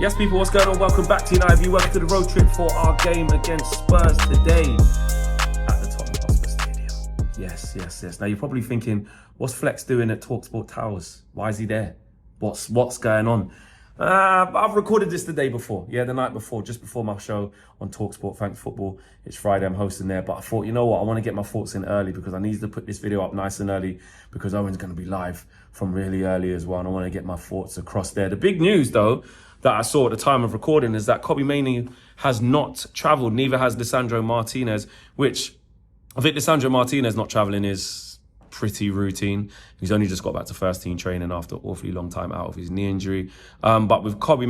Yes, people, what's going on? Welcome back to United View. Welcome to the road trip for our game against Spurs today at the Tottenham Hotspur Stadium. Yes. Now, you're probably thinking, what's Flex doing at TalkSport Towers? Why is he there? What's going on? I've recorded this the day before. Yeah, the night before, just before my show on TalkSport Thanks Football. It's Friday, I'm hosting there. But I thought, you know what? I want to get my thoughts in early because I need to put this video up nice and early because Owen's going to be live from really early as well. And I want to get my thoughts across there. The big news, though, that I saw at the time of recording is that Kobbie has not travelled. Neither has Lisandro Martinez, which I think Lisandro Martinez not travelling is pretty routine. He's only just got back to first team training after an awfully long time out of his knee injury. But with Kobbie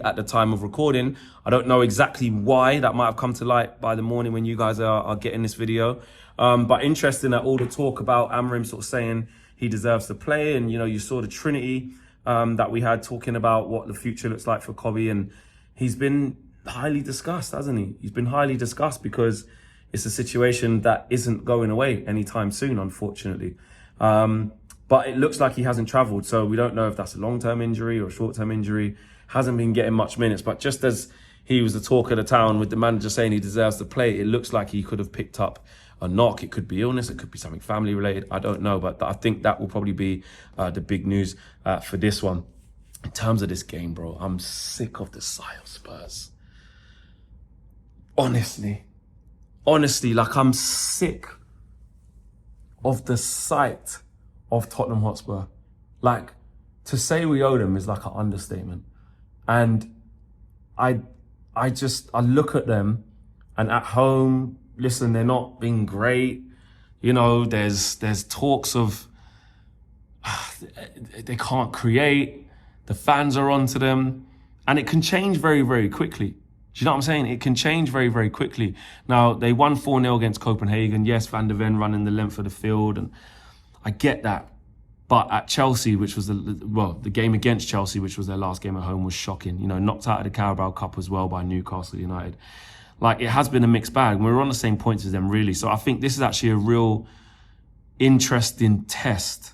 at the time of recording, I don't know exactly why. That might have come to light by the morning when you guys are getting this video. But interesting that all the talk about Amorim sort of saying he deserves to play. And, you know, you saw the Trinity that we had talking about what the future looks like for Kobbie, and he's been highly discussed, hasn't he? He's been highly discussed because it's a situation that isn't going away anytime soon, unfortunately. But it looks like he hasn't travelled, so we don't know if that's a long-term injury or a short-term injury. Hasn't been getting much minutes, but just as he was the talk of the town with the manager saying he deserves to play, it looks like he could have picked up a knock. It could be illness, it could be something family related, I don't know, but I think that will probably be the big news for this one. In terms of this game, bro, I'm sick of the sight of Spurs. Honestly, like I'm sick of the sight of Tottenham Hotspur. Like, to say we owe them is like an understatement. And I look at them, and at home, listen, they're not being great. You know, there's talks of they can't create. The fans are onto them, and it can change very, very quickly. Do you know what I'm saying? It can change very, very quickly. Now, they won 4-0 against Copenhagen. Yes, Van der Ven running the length of the field, and I get that. But at Chelsea, which was the game against Chelsea, which was their last game at home, was shocking. You know, knocked out of the Carabao Cup as well by Newcastle United. Like, it has been a mixed bag. We're on the same points as them, really. So I think this is actually a real interesting test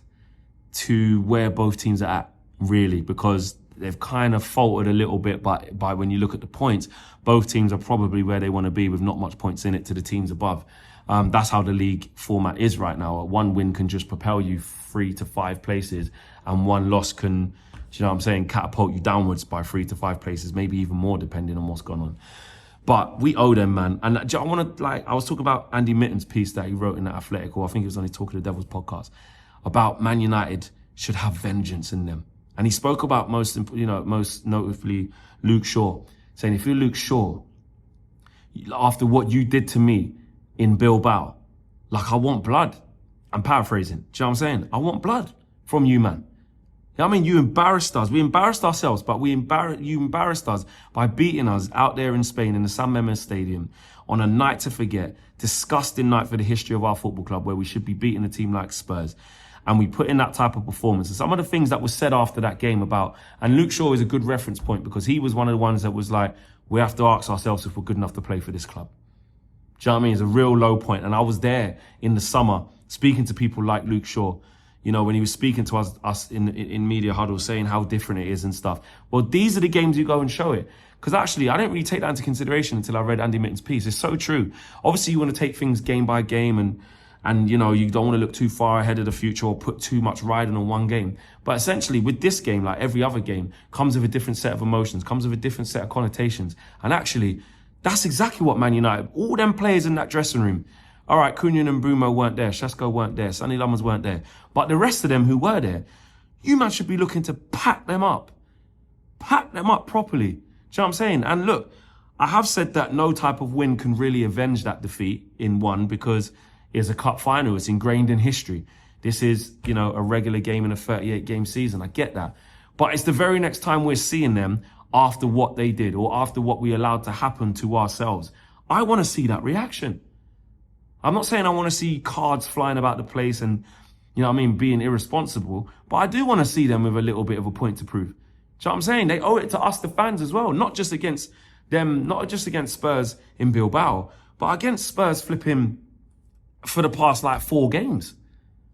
to where both teams are at, really, because they've kind of faltered a little bit by when you look at the points. Both teams are probably where they want to be with not much points in it to the teams above. That's how the league format is right now. One win can just propel you 3 to 5 places, and one loss can, do you know what I'm saying, catapult you downwards by 3 to 5 places, maybe even more depending on what's going on. But we owe them, man. And I want to, I was talking about Andy Mitten's piece that he wrote in The Athletic, or I think it was on his Talk of the Devils podcast, about Man United should have vengeance in them. And he spoke about most notably Luke Shaw, saying, if you're Luke Shaw, after what you did to me in Bilbao, like, I want blood. I'm paraphrasing. Do you know what I'm saying? I want blood from you, man. You know what I mean? You embarrassed us. We embarrassed ourselves, but you embarrassed us by beating us out there in Spain in the San Mamés Stadium on a night to forget, disgusting night for the history of our football club, where we should be beating a team like Spurs. And we put in that type of performance. And some of the things that were said after that game about, and Luke Shaw is a good reference point because he was one of the ones that was like, we have to ask ourselves if we're good enough to play for this club. Do you know what I mean? It's a real low point. And I was there in the summer speaking to people like Luke Shaw, you know, when he was speaking to us in media huddles, saying how different it is and stuff. Well, these are the games you go and show it. Because actually, I didn't really take that into consideration until I read Andy Mitten's piece. It's so true. Obviously, you want to take things game by game, and you know, you don't want to look too far ahead of the future or put too much riding on one game. But essentially, with this game, like every other game, comes with a different set of emotions, comes with a different set of connotations. And actually, that's exactly what Man United, all them players in that dressing room, all right, Cunha and Brumo weren't there, Shesko weren't there, Sonny Lummers weren't there. But the rest of them who were there, you man should be looking to pack them up properly. Do you know what I'm saying? And look, I have said that no type of win can really avenge that defeat in one, because it's a cup final. It's ingrained in history. This is, you know, a regular game in a 38-game season. I get that. But it's the very next time we're seeing them after what they did or after what we allowed to happen to ourselves. I want to see that reaction. I'm not saying I want to see cards flying about the place and, you know what I mean, being irresponsible, but I do want to see them with a little bit of a point to prove. Do you know what I'm saying? They owe it to us, the fans, as well. Not just against them, not just against Spurs in Bilbao, but against Spurs flipping for the past, 4 games,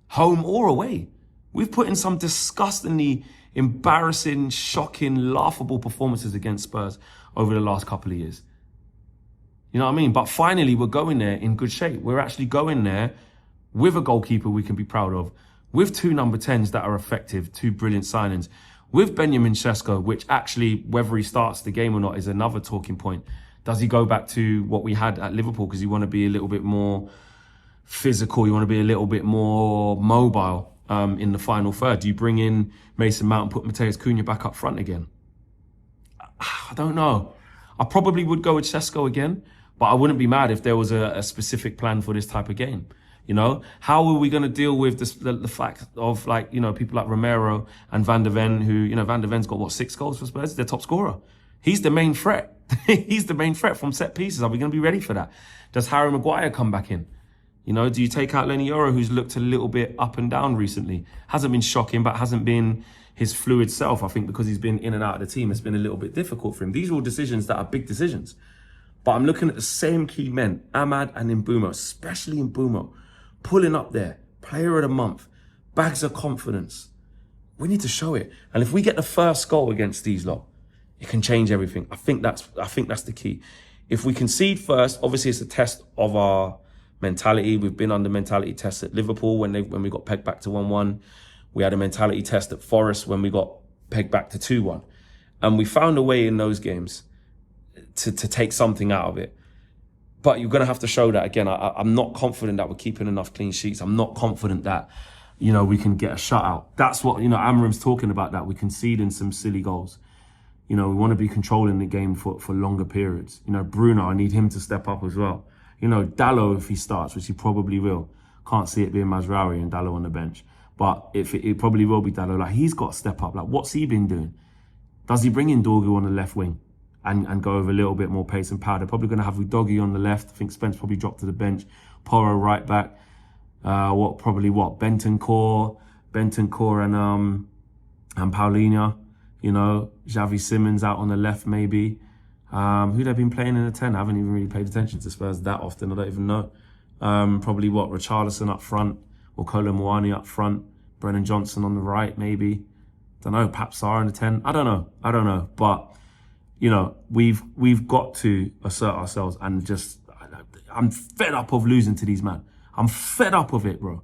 home or away. We've put in some disgustingly embarrassing, shocking, laughable performances against Spurs over the last couple of years. You know what I mean? But finally, we're going there in good shape. We're actually going there with a goalkeeper we can be proud of, with 2 number 10s that are effective, 2 brilliant signings, with Benjamin Sesko, which actually, whether he starts the game or not, is another talking point. Does he go back to what we had at Liverpool because you want to be a little bit more physical, you want to be a little bit more mobile in the final third? Do you bring in Mason Mount and put Mateus Cunha back up front again? I don't know. I probably would go with Sesko again, but I wouldn't be mad if there was a specific plan for this type of game. You know, how are we going to deal with this, the fact of, like, you know, people like Romero and Van der Ven, who, you know, Van der Ven's got, what, 6 goals for Spurs? He's their top scorer. He's the main threat. He's the main threat from set pieces. Are we going to be ready for that? Does Harry Maguire come back in? You know, do you take out Lenny Yoro, who's looked a little bit up and down recently? Hasn't been shocking, but hasn't been his fluid self. I think because he's been in and out of the team, it's been a little bit difficult for him. These are all decisions that are big decisions. But I'm looking at the same key men, Ahmad and Mbeumo, especially Mbeumo, pulling up there, player of the month, bags of confidence. We need to show it. And if we get the first goal against these lot, it can change everything. I think that's the key. If we concede first, obviously it's a test of our mentality. We've been under mentality tests at Liverpool when we got pegged back to 1-1. We had a mentality test at Forest when we got pegged back to 2-1. And we found a way in those games to take something out of it. But you're going to have to show that again. I'm not confident that we're keeping enough clean sheets. I'm not confident that, you know, we can get a shutout. That's what, you know, Amarim's talking about, that we concede in some silly goals. You know, we want to be controlling the game for longer periods. You know, Bruno, I need him to step up as well. You know, Dallo, if he starts, which he probably will. Can't see it being Mazraoui and Dallo on the bench. But if it probably will be Dallo. Like, he's got to step up. Like, what's he been doing? Does he bring in Dorgu on the left wing and go with a little bit more pace and power? They're probably going to have Udogie on the left. I think Spence probably dropped to the bench. Porro right back. Bentancur and Paulinho. You know, Xavi Simons out on the left maybe. Who they've been playing in the 10? I haven't even really paid attention to Spurs that often. I don't even know. Probably Richarlison up front, or Kolo Muani up front. Brennan Johnson on the right maybe. Don't know. Papsar in the 10. I don't know. But, you know, we've got to assert ourselves, and just, I'm fed up of losing to these man. I'm fed up of it, bro.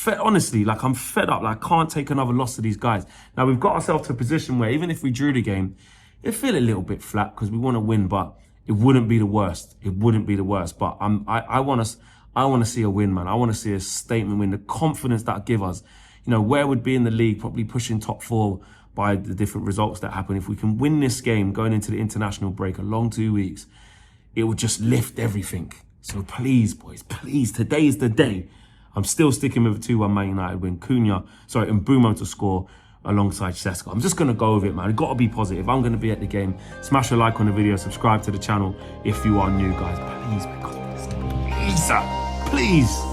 Honestly, like, I'm fed up. Like, I can't take another loss to these guys. Now, we've got ourselves to a position where even if we drew the game, it'd feel a little bit flat because we want to win, but it wouldn't be the worst. It wouldn't be the worst. But I want to see a win, man. I want to see a statement win. The confidence that give us, you know, where we'd be in the league, probably pushing top 4 by the different results that happen. If we can win this game going into the international break, a long 2 weeks, it would just lift everything. So please, boys, please, today is the day. I'm still sticking with a 2-1 Man United win. Mbeumo to score alongside Sesko. I'm just going to go with it, man. I've got to be positive. I'm going to be at the game. Smash a like on the video. Subscribe to the channel if you are new, guys. Please, man. Please, please.